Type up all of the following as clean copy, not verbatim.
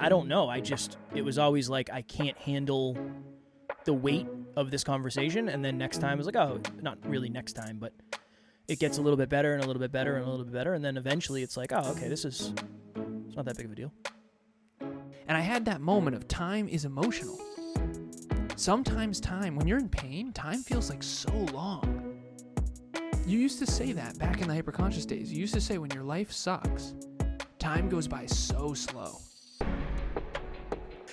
I don't know. It was always like, I can't handle the weight of this conversation. And then next time I was like, oh, not really next time, but it gets a little bit better and a little bit better and a little bit better. And then eventually it's like, oh, okay, it's not that big of a deal. And I had that moment of time is emotional. Sometimes when you're in pain, time feels like so long. You used to say that back in the hyperconscious days. You used to say when your life sucks, time goes by so slow.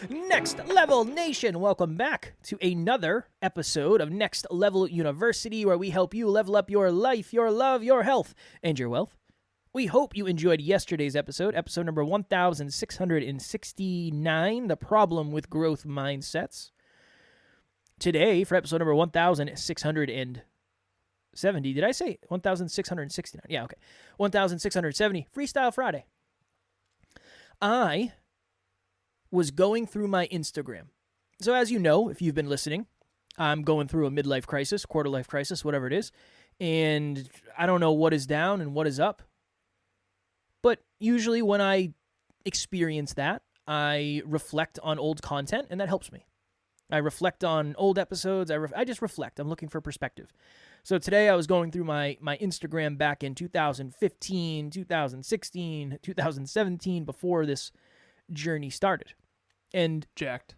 Next Level Nation, welcome back to another episode of Next Level University, where we help you level up your life, your love, your health, and your wealth. We hope you enjoyed yesterday's episode number 1669, The Problem with Growth Mindsets. Today, for episode number 1670, did I say 1669? Yeah, okay. 1670, Freestyle Friday. I was going through my Instagram. So as you know, if you've been listening, I'm going through a midlife crisis, quarter life crisis, whatever it is. And I don't know what is down and what is up. But usually when I experience that, I reflect on old content, and that helps me. I reflect on old episodes. I just reflect. I'm looking for perspective. So today I was going through my Instagram back in 2015, 2016, 2017, before this journey started. And Jacked.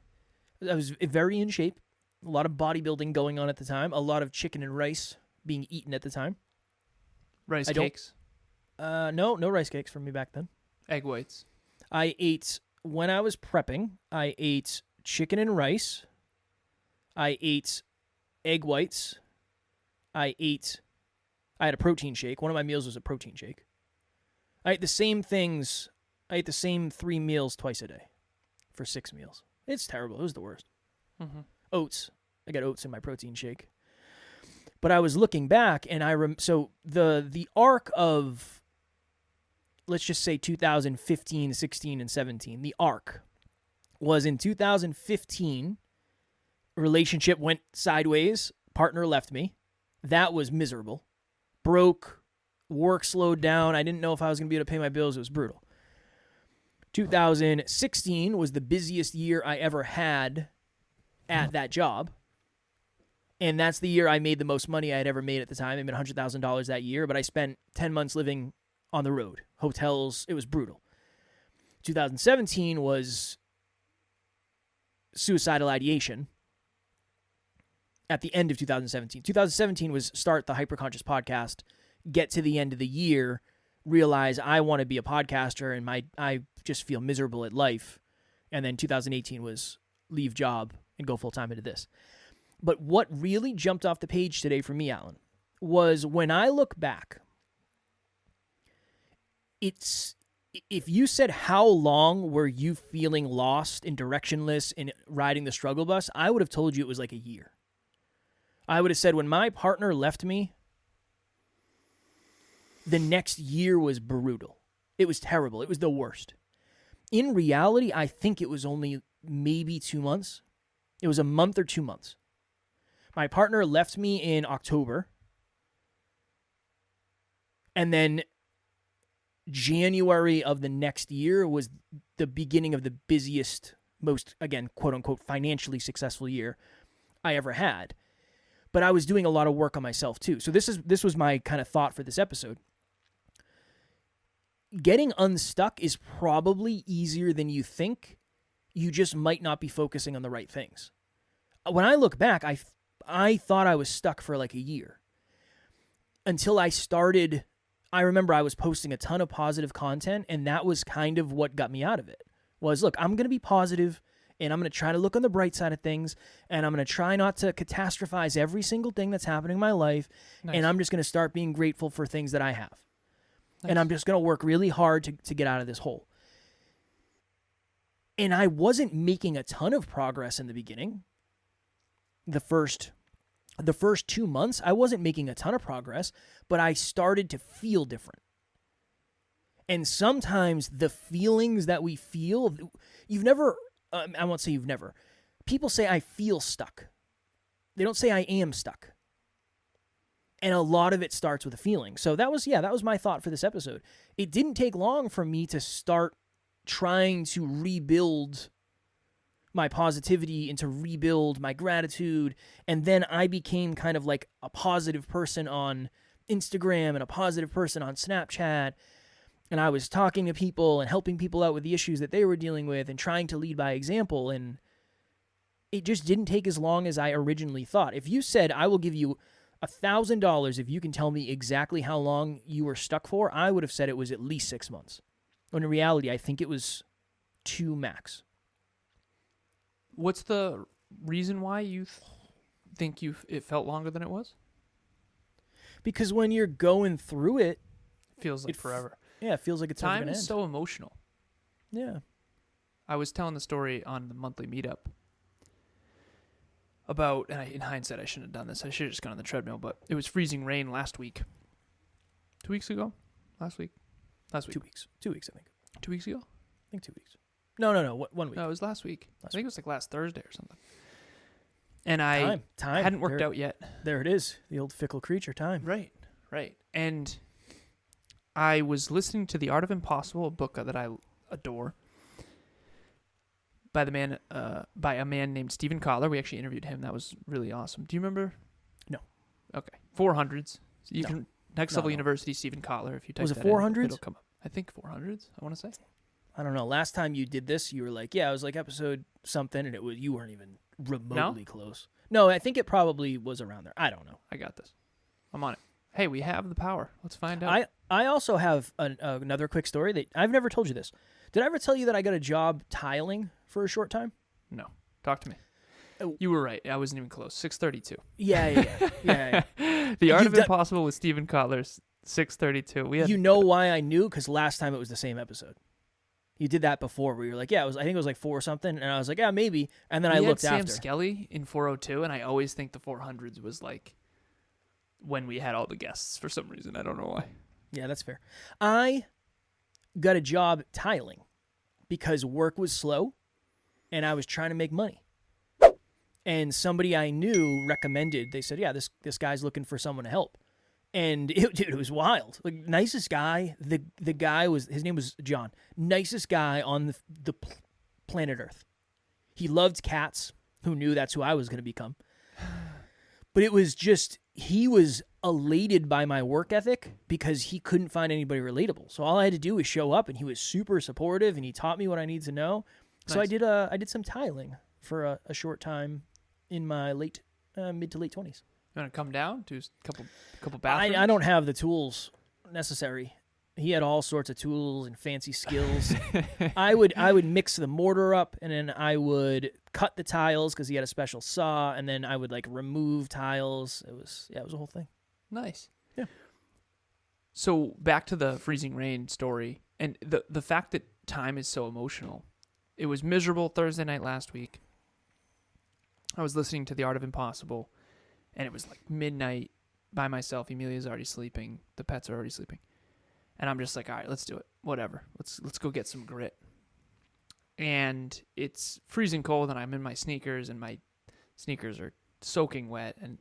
I was very in shape. A lot of bodybuilding going on at the time. A lot of chicken and rice being eaten at the time. Rice cakes? No rice cakes for me back then. Egg whites? When I was prepping, I ate chicken and rice. I ate egg whites. I had a protein shake. One of my meals was a protein shake. I ate the same things. I ate the same 3 meals twice a day for 6 meals. It's terrible. It was the worst. Mm-hmm. Oats. I got oats in my protein shake. But I was looking back, and so the arc of, let's just say 2015, 16, and 17, the arc was in 2015, relationship went sideways, partner left me. That was miserable. Broke, work slowed down. I didn't know if I was going to be able to pay my bills. It was brutal. 2016 was the busiest year I ever had at that job. And that's the year I made the most money I had ever made at the time. I made $100,000 that year, but I spent 10 months living on the road. Hotels, it was brutal. 2017 was suicidal ideation at the end of 2017. 2017 was start the Hyperconscious podcast, get to the end of the year, realize I want to be a podcaster, and I just feel miserable at life. And then 2018 was leave job and go full-time into this. But what really jumped off the page today for me, Alan, was when I look back, if you said how long were you feeling lost and directionless and riding the struggle bus, I would have told you it was like a year. I would have said when my partner left me, the next year was brutal. It was terrible. It was the worst. In reality, I think it was only maybe 2 months. It was a month or 2 months. My partner left me in October. And then January of the next year was the beginning of the busiest, most, again, quote unquote, financially successful year I ever had. But I was doing a lot of work on myself too. So this was my kind of thought for this episode. Getting unstuck is probably easier than you think. You just might not be focusing on the right things. When I look back, I thought I was stuck for like a year. Until I started, I remember I was posting a ton of positive content, and that was kind of what got me out of it. Was, look, I'm going to be positive, and I'm going to try to look on the bright side of things, and I'm going to try not to catastrophize every single thing that's happening in my life, nice. And I'm just going to start being grateful for things that I have. Nice. And I'm just going to work really hard to get out of this hole. And I wasn't making a ton of progress in the beginning. The first 2 months, I wasn't making a ton of progress, but I started to feel different. And sometimes the feelings that we feel, you've never, I won't say you've never, people say I feel stuck. They don't say I am stuck. And a lot of it starts with a feeling. So that was my thought for this episode. It didn't take long for me to start trying to rebuild my positivity and to rebuild my gratitude. And then I became kind of like a positive person on Instagram and a positive person on Snapchat. And I was talking to people and helping people out with the issues that they were dealing with and trying to lead by example. And it just didn't take as long as I originally thought. If you said, I will give you $1,000 if you can tell me exactly how long you were stuck for, I would have said it was at least 6 months. When in reality, I think it was 2 max. What's the reason why you think it felt longer than it was? Because when you're going through it, Feels like forever. Yeah, it feels like it's never Time gonna is end. so emotional. Yeah. I was telling the story on the monthly meetup about, and in hindsight, I shouldn't have done this. I should have just gone on the treadmill, but it was freezing rain last week. 2 weeks ago? Last week? 2 weeks. 2 weeks, I think. 2 weeks ago? I think 2 weeks. No. 1 week. No, it was last week. I think it was like last Thursday or something. And Time. hadn't worked out yet. There it is. The old fickle creature, time. Right. And I was listening to The Art of Impossible, a book that I adore, by a man named Stephen Kotler. We actually interviewed him. That was really awesome. Do you remember? No. Okay. 400s. So you No. can Next Level University, Stephen Kotler. If you type Was it that in, 400s? it'll come up. I think 400s. I want to say. I don't know. Last time you did this, you were like, yeah, it was like episode something, and you weren't even remotely close. No, I think it probably was around there. I don't know. I got this. I'm on it. Hey, we have the power. Let's find out. I also have another quick story that I've never told you this. Did I ever tell you that I got a job tiling for a short time? No. Talk to me. You were right. I wasn't even close. 6:32. Yeah. The Art of Impossible with Stephen Kotler, 6:32. You know why I knew? Because last time it was the same episode. You did that before where you were like, yeah, I think it was like 4 or something. And I was like, yeah, maybe. And then I looked Sam after. Skelly in 402, and I always think the 400s was like when we had all the guests for some reason. I don't know why. Yeah, that's fair. I got a job tiling because work was slow and I was trying to make money. And somebody I knew recommended, they said, yeah, this guy's looking for someone to help. And it was wild. Like, nicest guy. The guy his name was John. Nicest guy on the planet Earth. He loved cats. Who knew that's who I was going to become? But it was just, he was elated by my work ethic because he couldn't find anybody relatable. So all I had to do was show up, and he was super supportive, and he taught me what I need to know. Nice. So I did some tiling for a short time in my mid to late 20s. You want to come down to a couple bathrooms? I don't have the tools necessary. He had all sorts of tools and fancy skills. I would mix the mortar up, and then I would cut the tiles because he had a special saw, and then I would like remove tiles. It was a whole thing. Nice. Yeah. So back to the freezing rain story, and the fact that time is so emotional. It was miserable Thursday night last week. I was listening to The Art of Impossible, and it was like midnight by myself. Emilia's already sleeping. The pets are already sleeping. And I'm just like, all right, let's do it. Whatever. Let's go get some grit. And it's freezing cold, and I'm in my sneakers, and my sneakers are soaking wet, and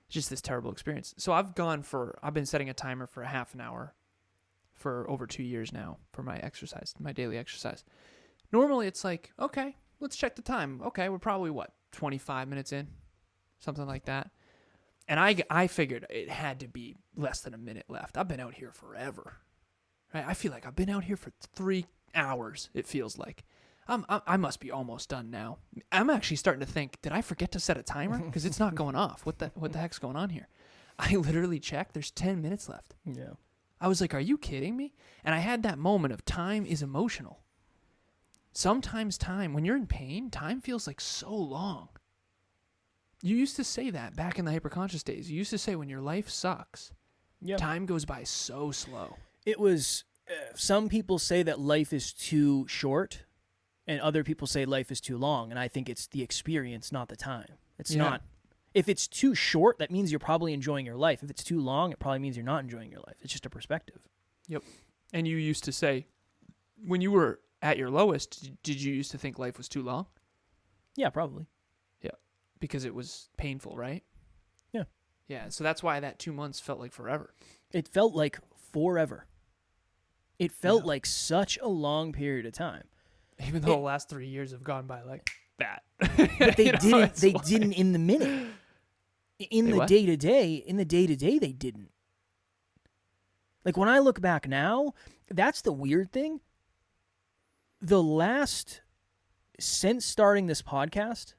it's just this terrible experience. So I've been setting a timer for a half an hour for over 2 years now for my exercise, my daily exercise. Normally it's like, okay, let's check the time. Okay, we're probably 25 minutes in, something like that. And I figured it had to be less than a minute left. I've been out here forever. Right? I feel like I've been out here for 3 hours, it feels like. I must be almost done now. I'm actually starting to think, did I forget to set a timer? Because it's not going off. What the heck's going on here? I literally checked. There's 10 minutes left. Yeah. I was like, are you kidding me? And I had that moment of time is emotional. Sometimes when you're in pain, time feels like so long. You used to say that back in the hyperconscious days. You used to say when your life sucks, time goes by so slow. It was, some people say that life is too short, and other people say life is too long, and I think it's the experience, not the time. It's not. If it's too short, that means you're probably enjoying your life. If it's too long, it probably means you're not enjoying your life. It's just a perspective. Yep. And you used to say, when you were at your lowest, did you used to think life was too long? Yeah, probably. Yeah. Because it was painful, right? Yeah. Yeah. So that's why that 2 months felt like forever. It felt like forever. It felt like such a long period of time. Even though the last 3 years have gone by like that. But they didn't. They didn't in the minute. In the day to day, they didn't. Like when I look back now, that's the weird thing. Since starting this podcast,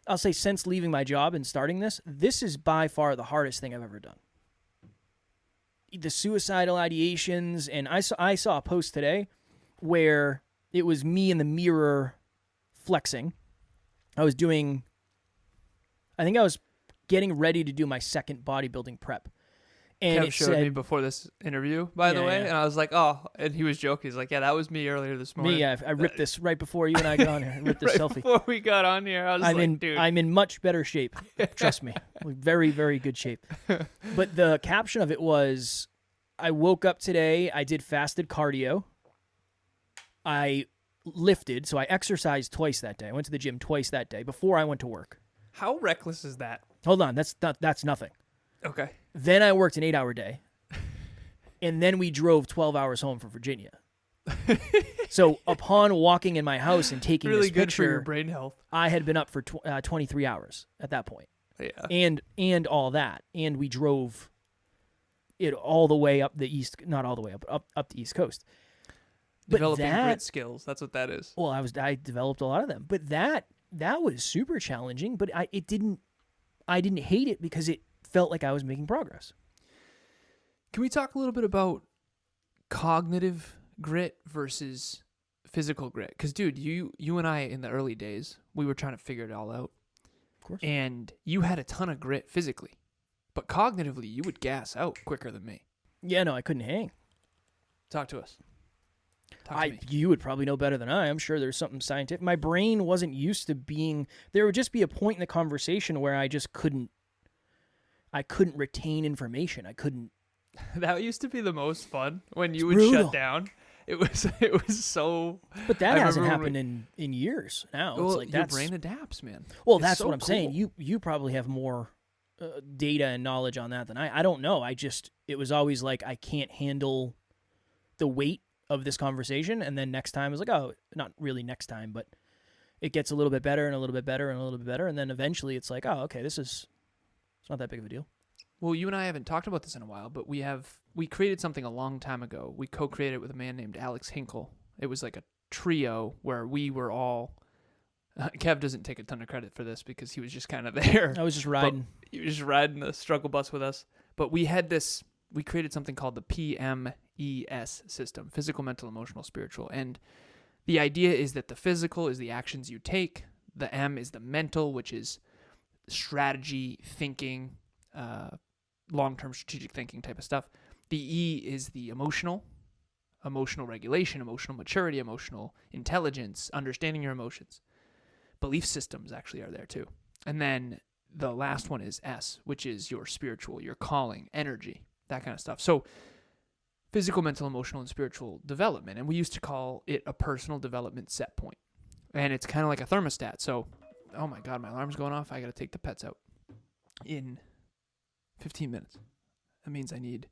I'll say since leaving my job and starting this is by far the hardest thing I've ever done. The suicidal ideations, and I saw a post today where it was me in the mirror flexing. I think I was getting ready to do my second bodybuilding prep. And Kev showed me before this interview, by the way, and I was like, oh, and he was joking. He's like, yeah, that was me earlier this morning. I ripped this right before you and I got on here. I ripped this selfie. Before we got on here, I was dude. I'm in much better shape. Trust me. Very, very good shape. But the caption of it was, I woke up today, I did fasted cardio. I lifted, so I exercised twice that day. I went to the gym twice that day before I went to work. How reckless is that? Hold on, that's nothing. Okay. Then I worked an 8-hour day. And then we drove 12 hours home from Virginia. So upon walking in my house and taking really this picture, good for your brain health. I had been up for 23 hours at that point. Yeah. And all that. And we drove it all the way up the east, not all the way up the East Coast. But developing grit skills. That's what that is. Well, I developed a lot of them. But that was super challenging, but I didn't hate it because it felt like I was making progress. Can we talk a little bit about cognitive grit versus physical grit? Because, dude, you and I, in the early days, we were trying to figure it all out. Of course. And you had a ton of grit physically. But cognitively, you would gas out quicker than me. Yeah, no, I couldn't hang. Talk to us. Talk to me. You would probably know better than I. I'm sure there's something scientific. My brain wasn't used to being... There would just be a point in the conversation where I just couldn't retain information. I couldn't... That used to be the most fun when you would brutal. shut down. It was so... But that hasn't happened in years now. Well, it's like your brain adapts, man. Well, It's that's so what I'm cool. saying. You probably have more data and knowledge on that than I don't know. It was always like I can't handle the weight of this conversation, and then next time I was like, oh, not really next time, but it gets a little bit better and a little bit better and a little bit better, and then eventually it's like, oh, okay, it's not that big of a deal. Well, you and I haven't talked about this in a while, but we created something a long time ago. We co-created it with a man named Alex Hinkle. It was like a trio where we were all... Kev doesn't take a ton of credit for this because he was just kind of there. I was just riding. He was just riding the struggle bus with us. But we created something called the PMES system, physical, mental, emotional, spiritual. And the idea is that the physical is the actions you take. The M is the mental, which is strategy, thinking, long-term strategic thinking type of stuff. The E is the emotional regulation, emotional maturity, emotional intelligence, understanding your emotions. Belief systems actually are there too. And then the last one is S, which is your spiritual, your calling, energy, that kind of stuff. So physical, mental, emotional, and spiritual development. And we used to call it a personal development set point. And it's kind of like a thermostat. So, oh my God, my alarm's going off. I got to take the pets out in 15 minutes. That means I need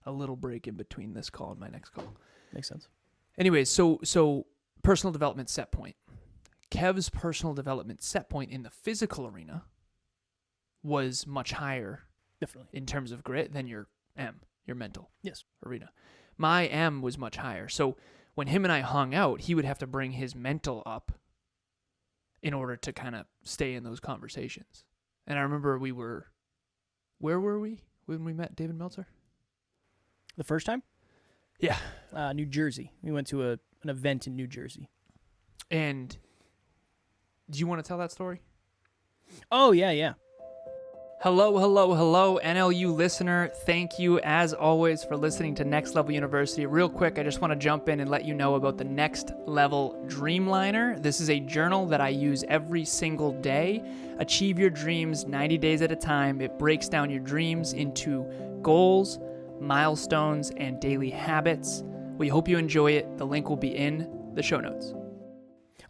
a little break in between this call and my next call. Makes sense. Anyways, so personal development set point. Kev's personal development set point in the physical arena was much higher, Definitely, in terms of grit than your M, your mental arena. My M was much higher. So when him and I hung out, he would have to bring his mental up in order to kind of stay in those conversations. And I remember where were we when we met David Meltzer? The first time? Yeah. New Jersey. We went to an event in New Jersey. And do you want to tell that story? Oh, yeah. Hello, NLU listener. Thank you, as always, for listening to Next Level University. Real quick, I just want to jump in and let you know about the Next Level Dreamliner. This is a journal that I use every single day. Achieve your dreams 90 days at a time. It breaks down your dreams into goals, milestones, and daily habits. We hope you enjoy it. The link will be in the show notes.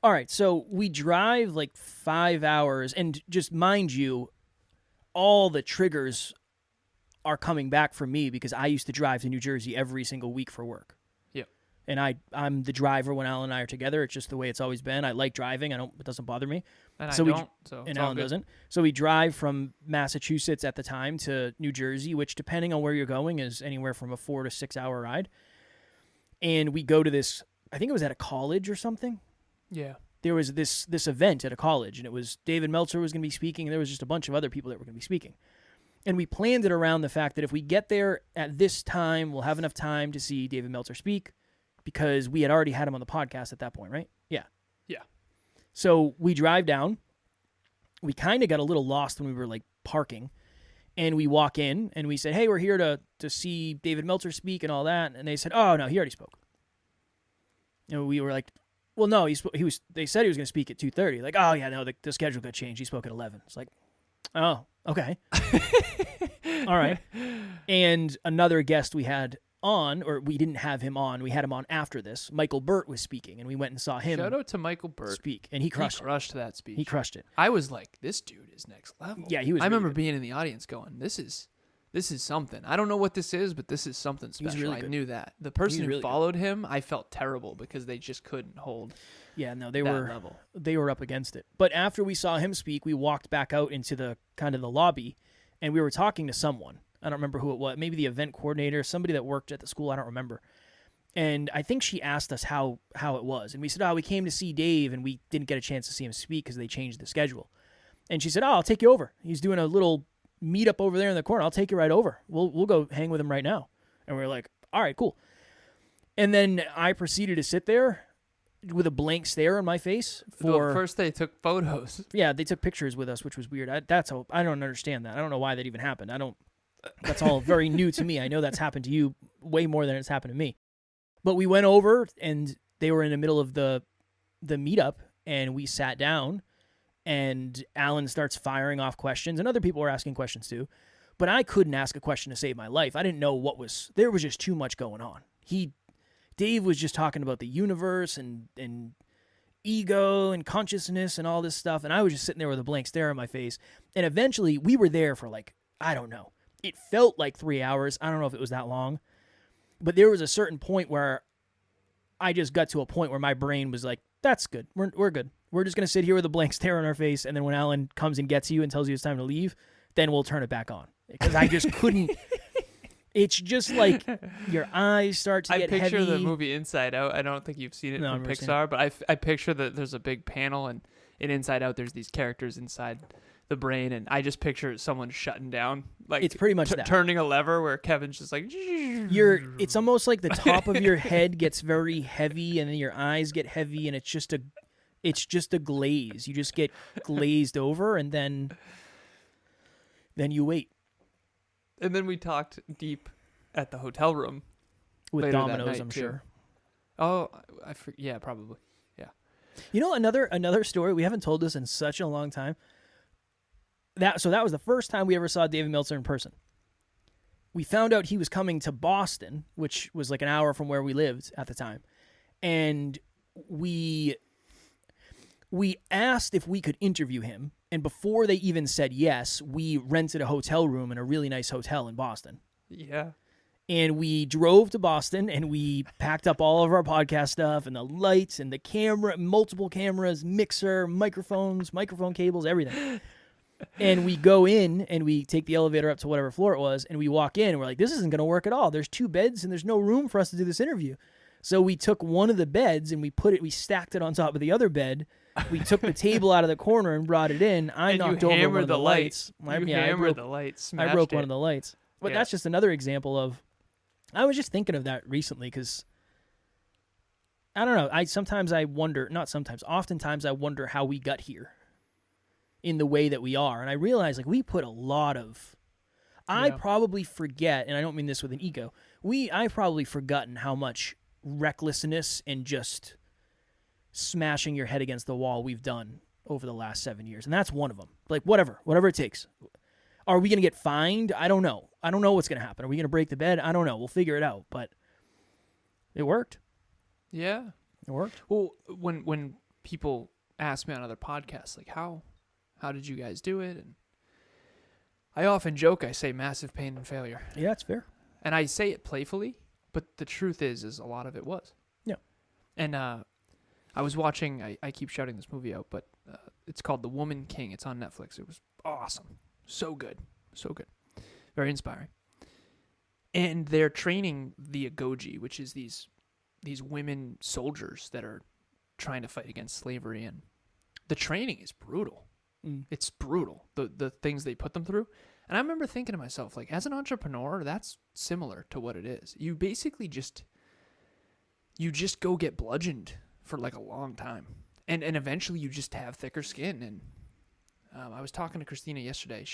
All right, so we drive like 5 hours, and just mind you, all the triggers are coming back for me because I used to drive to New Jersey every single week for work. And I'm the driver when Alan and I are together. It's just the way it's always been. I like driving. It doesn't bother me. And So I we- don't. So And Alan doesn't. So we drive from Massachusetts at the time to New Jersey, which, depending on where you're going, is anywhere from a 4 to 6 hour ride. And we go to this, I think it was at a college or something. Yeah. There was this event at a college, and it was David Meltzer was going to be speaking, and there was just a bunch of other people that were going to be speaking. And we planned it around the fact that if we get there at this time, we'll have enough time to see David Meltzer speak, because we had already had him on the podcast at that point, right? Yeah. Yeah. So we drive down. We kind of got a little lost when we were like parking, and we walk in and we said, "Hey, we're here to see David Meltzer speak and all that." And they said, "Oh no, he already spoke." And we were like, "Well, no, he was. They said he was going to speak at 2:30." Like, "Oh yeah, no, the schedule got changed. He spoke at 11." It's like, "Oh, okay, all right." And another guest we had on, or we didn't have him on, we had him on after this. Michael Burt was speaking, and we went and saw him. Shout out to Michael Burt. Speak, and he crushed that speech. He crushed it. I was like, this dude is next level. Yeah, he was. I really remember good. being in the audience going, this is something. I don't know what this is, but this is something special. really I good. knew that. The person who really good. followed him, I felt terrible because they just couldn't hold Yeah, no, they that were level. they were up against it. But after we saw him speak, we walked back out into the kind of the lobby, and we were talking to someone. I don't remember who it was. Maybe the event coordinator, somebody that worked at the school. I don't remember. And I think she asked us how it was, and we said, "Oh, we came to see Dave, and we didn't get a chance to see him speak because they changed the schedule." And she said, "Oh, I'll take you over. He's doing a little meetup over there in the corner. I'll take you right over. We'll go hang with him right now." And we were like, "All right, cool." And then I proceeded to sit there with a blank stare on my face for First they took photos. Yeah, they took pictures with us, which was weird. I don't understand that. I don't know why that even happened. That's all very new to me. I know that's happened to you way more than it's happened to me. But we went over, and they were in the middle of the meetup, and we sat down, and Alan starts firing off questions, and other people were asking questions too. But I couldn't ask a question to save my life. I didn't know there was just too much going on. Dave was just talking about the universe and ego and consciousness and all this stuff, and I was just sitting there with a blank stare on my face. And eventually, we were there for like, I don't know. It felt like 3 hours. I don't know if it was that long. But there was a certain point where I just got to a point where my brain was like, that's good. We're good. We're just going to sit here with a blank stare on our face, and then when Alan comes and gets you and tells you it's time to leave, then we'll turn it back on. Because I just couldn't. It's just like your eyes start to get heavy. I picture the movie Inside Out. I don't think you've seen it from Pixar, but I picture that there's a big panel, and in Inside Out there's these characters inside the brain, and I just picture someone shutting down, like it's pretty much that. Turning a lever where Kevin's just like it's almost like the top of your head gets very heavy, and then your eyes get heavy, and it's just a glaze. You just get glazed over, and then you wait. And then we talked deep at the hotel room with later that Domino's, night, I'm too. sure. Oh, yeah, probably. Yeah. You know, another story, we haven't told this in such a long time. That was the first time we ever saw David Meltzer in person. We found out he was coming to Boston, which was like an hour from where we lived at the time. And we asked if we could interview him. And before they even said yes, we rented a hotel room in a really nice hotel in Boston. Yeah. And we drove to Boston, and we packed up all of our podcast stuff and the lights and the camera, multiple cameras, mixer, microphones, microphone cables, everything. And we go in, and we take the elevator up to whatever floor it was, and we walk in, and we're like, this isn't going to work at all. There's 2 beds, and there's no room for us to do this interview. So we took one of the beds, and we stacked it on top of the other bed. We took the table out of the corner and brought it in. I knocked over one of the lights. I broke the lights. I broke one of the lights. But Yeah. that's just another example of, I was just thinking of that recently because, I don't know, oftentimes I wonder how we got here in the way that we are. And I realize, like, we put a lot of, I probably forget, and I don't mean this with an ego, I've probably forgotten how much recklessness and just smashing your head against the wall we've done over the last 7 years. And that's one of them. Like, whatever it takes. Are we going to get fined? I don't know. I don't know what's going to happen. Are we going to break the bed? I don't know. We'll figure it out. But it worked. Yeah. It worked. Well, when people ask me on other podcasts, like, how did you guys do it? And I often joke, I say massive pain and failure. Yeah, it's fair. And I say it playfully, but the truth is a lot of it was. And I was watching, I keep shouting this movie out, but it's called The Woman King. It's on Netflix. It was awesome. So good. So good. Very inspiring. And they're training the Agoji, which is these women soldiers that are trying to fight against slavery. And the training is brutal. It's brutal, the things they put them through. And I remember thinking to myself, like, as an entrepreneur, that's similar to what it is. You basically just go get bludgeoned for like a long time. And eventually you just have thicker skin. And I was talking to Christina yesterday.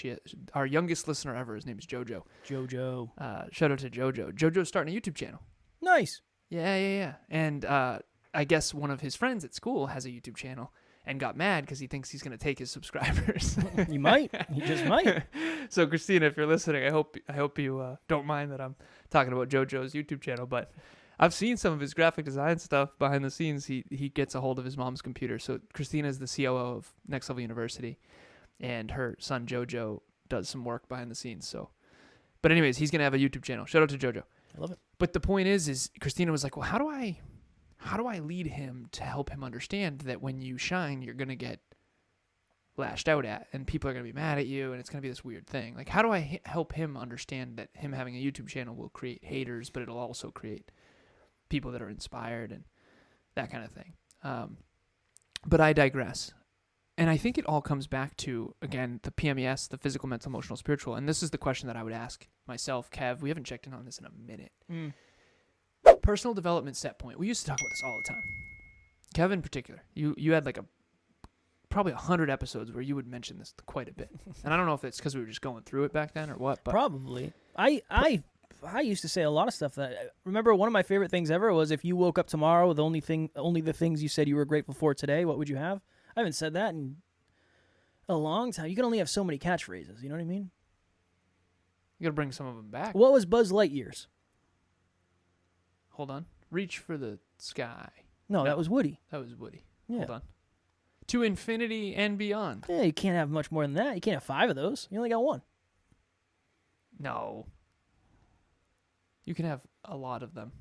Our youngest listener ever. His name is Jojo. Shout out to Jojo. Jojo's starting a YouTube channel. Nice. Yeah. And I guess one of his friends at school has a YouTube channel and got mad because he thinks he's going to take his subscribers. He might. He just might. So, Christina, if you're listening, I hope you don't mind that I'm talking about JoJo's YouTube channel. But I've seen some of his graphic design stuff behind the scenes. He gets a hold of his mom's computer. So, Christina is the COO of Next Level University, and her son JoJo does some work behind the scenes. So, but anyways, he's going to have a YouTube channel. Shout out to JoJo. I love it. But the point is Christina was like, well, how do I lead him to help him understand that when you shine, you're going to get lashed out at and people are going to be mad at you and it's going to be this weird thing. Like, how do I help him understand that him having a YouTube channel will create haters, but it'll also create people that are inspired and that kind of thing. But I digress. And I think it all comes back to, again, the PMES, the physical, mental, emotional, spiritual. And this is the question that I would ask myself. Kev, we haven't checked in on this in a minute. Personal development set point. We used to talk about this all the time. Kev in particular, you had like probably 100 episodes where you would mention this quite a bit. And I don't know if it's because we were just going through it back then or what. But probably. I used to say a lot of stuff that remember one of my favorite things ever was if you woke up tomorrow with only the things you said you were grateful for today, what would you have? I haven't said that in a long time. You can only have so many catchphrases. You know what I mean? You got to bring some of them back. What was Buzz Lightyear's? Hold on. Reach for the sky. No, that was Woody. That was Woody. Yeah. Hold on. To infinity and beyond. Yeah, you can't have much more than that. You can't have 5 of those. You only got 1. No. You can have a lot of them.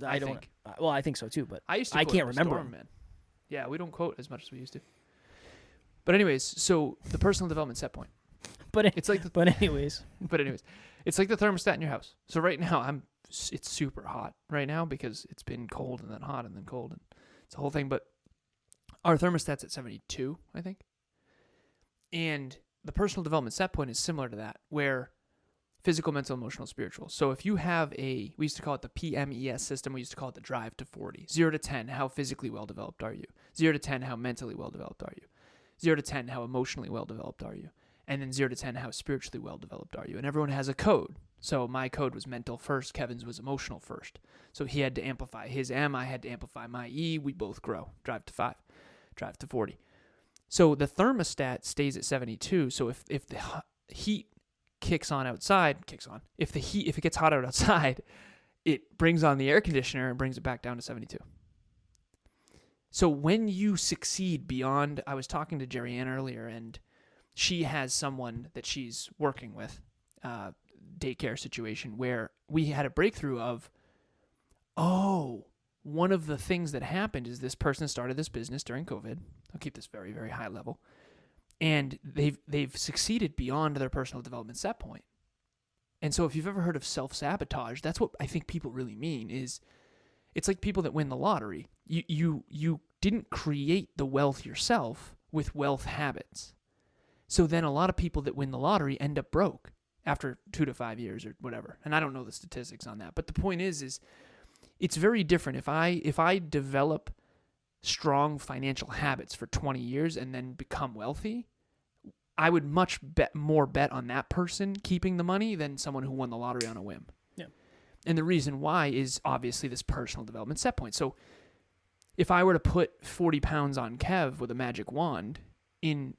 I think. Well, I think so too, but I can't remember them. Man. Yeah, we don't quote as much as we used to. But anyways, so the personal development set point. But it's like but anyways, it's like the thermostat in your house. So right now it's super hot right now because it's been cold and then hot and then cold and it's a whole thing. But our thermostat's at 72, I think. And the personal development set point is similar to that, where physical, mental, emotional, spiritual. So if you have we used to call it the PMES system, we used to call it the drive to 40. 0 to 10, how physically well-developed are you? 0 to 10, how mentally well-developed are you? 0 to 10, how emotionally well-developed are you? And then 0 to 10, how spiritually well-developed are you? And everyone has a code. So my code was mental first, Kevin's was emotional first. So he had to amplify his M, I had to amplify my E, we both grow. Drive to 5, drive to 40. So the thermostat stays at 72, so if the heat if it gets hot outside, it brings on the air conditioner and brings it back down to 72. So when you succeed beyond, I was talking to Jerry Ann earlier, and she has someone that she's working with, daycare situation, where we had a breakthrough of, one of the things that happened is this person started this business during COVID. I'll keep this very, very high level. And they've succeeded beyond their personal development set point. And so if you've ever heard of self-sabotage, that's what I think people really mean is it's like people that win the lottery. You didn't create the wealth yourself with wealth habits. So then a lot of people that win the lottery end up broke after 2 to 5 years or whatever. And I don't know the statistics on that. But the point is it's very different. If I develop strong financial habits for 20 years and then become wealthy, I would much more bet on that person keeping the money than someone who won the lottery on a whim. Yeah. And the reason why is obviously this personal development set point. So if I were to put 40 pounds on Kev with a magic wand in,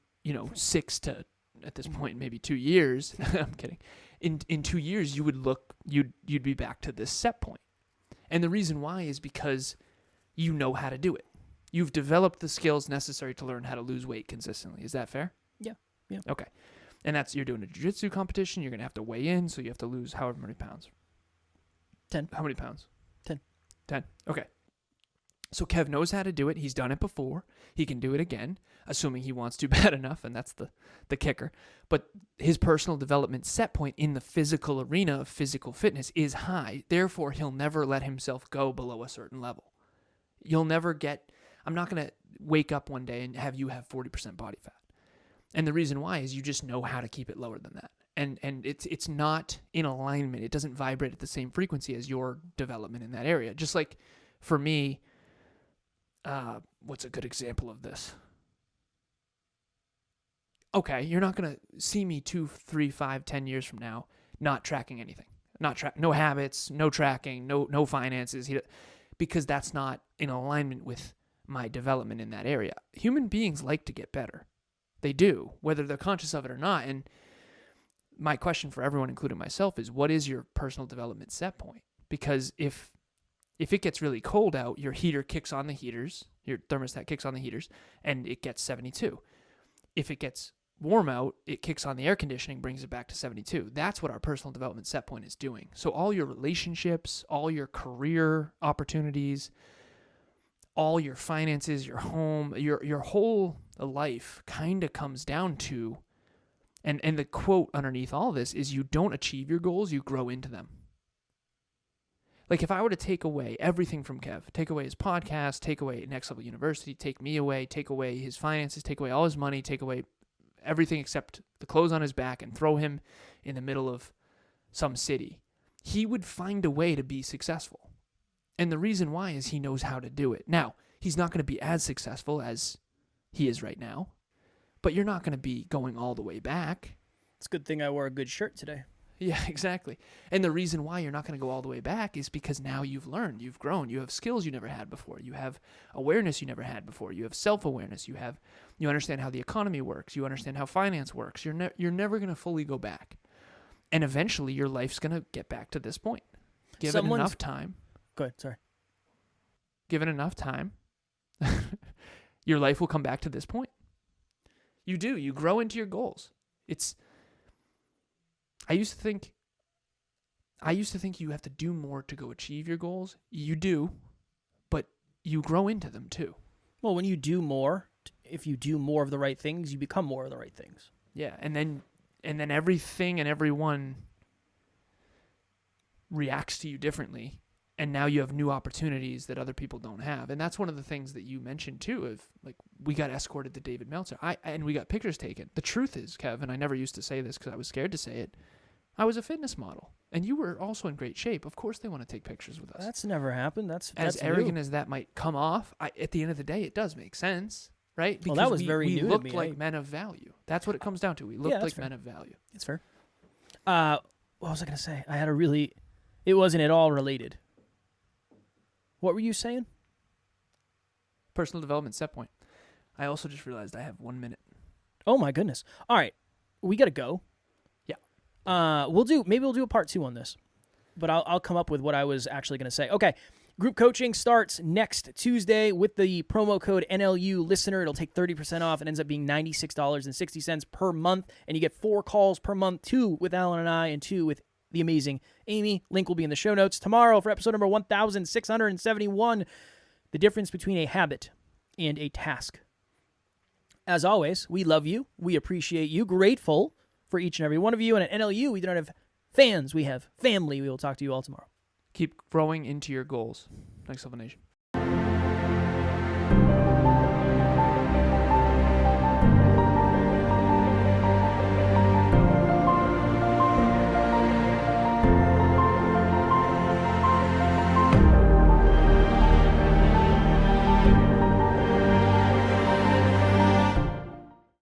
6 to, at this point, maybe 2 years, I'm kidding. In 2 years, you'd be back to this set point. And the reason why is because you know how to do it. You've developed the skills necessary to learn how to lose weight consistently. Is that fair? Yeah. Yeah. Okay. And you're doing a jiu-jitsu competition. You're going to have to weigh in, so you have to lose however many pounds. 10. How many pounds? 10. 10. Okay. So Kev knows how to do it. He's done it before. He can do it again, assuming he wants to bad enough, and that's the kicker. But his personal development set point in the physical arena of physical fitness is high. Therefore, he'll never let himself go below a certain level. You'll never get... I'm not going to wake up one day and have you have 40% body fat. And the reason why is you just know how to keep it lower than that. And it's not in alignment. It doesn't vibrate at the same frequency as your development in that area. Just like for me... what's a good example of this? Okay, you're not going to see me 2, 3, 5, 10 years from now not tracking anything. No habits, no tracking, no finances, because that's not in alignment with my development in that area. Human beings like to get better. They do, whether they're conscious of it or not. And my question for everyone, including myself, is what is your personal development set point? Because if it gets really cold out, your heater kicks on the heaters, your thermostat kicks on the heaters, and it gets 72. If it gets warm out, it kicks on the air conditioning, brings it back to 72. That's what our personal development set point is doing. So all your relationships, all your career opportunities, all your finances, your home, your whole life kind of comes down to, and the quote underneath all this is, you don't achieve your goals, you grow into them. Like if I were to take away everything from Kev, take away his podcast, take away Next Level University, take me away, take away his finances, take away all his money, take away everything except the clothes on his back and throw him in the middle of some city, he would find a way to be successful. And the reason why is he knows how to do it. Now, he's not going to be as successful as he is right now, but you're not going to be going all the way back. It's a good thing I wore a good shirt today. Yeah, exactly. And the reason why you're not going to go all the way back is because now you've learned, you've grown, you have skills you never had before, you have awareness you never had before, you have self-awareness, you understand how the economy works, you understand how finance works. You're never going to fully go back. And eventually your life's going to get back to this point. Given enough time. Go ahead, sorry. Given enough time, your life will come back to this point. You do. You grow into your goals. I used to think you have to do more to go achieve your goals. You do, but you grow into them too. Well, when you do more, if you do more of the right things, you become more of the right things. Yeah, and then everything and everyone reacts to you differently, and now you have new opportunities that other people don't have. And that's one of the things that you mentioned too, of like, we got escorted to David Meltzer, and we got pictures taken. The truth is, Kev, and I never used to say this because I was scared to say it, I was a fitness model, and you were also in great shape. Of course they want to take pictures with us. That's never happened. That's as arrogant as that might come off, at the end of the day, it does make sense, right? Because that was very we new looked to me. like men of value. That's what it comes down to. We looked like men of value. It's fair. What was I going to say? It wasn't at all related. What were you saying? Personal development set point. I also just realized I have 1 minute. Oh my goodness. All right. We got to go. Yeah. Maybe we'll do a part 2 on this, but I'll come up with what I was actually going to say. Okay. Group coaching starts next Tuesday with the promo code NLU listener. It'll take 30% off. It ends up being $96.60 per month. And you get 4 calls per month, 2 with Alan and I and 2 with the amazing Amy. Link will be in the show notes. Tomorrow for episode number 1671, the difference between a habit and a task. As always, we love you. We appreciate you. Grateful for each and every one of you. And at NLU, we do not have fans. We have family. We will talk to you all tomorrow. Keep growing into your goals. Next Level Nation.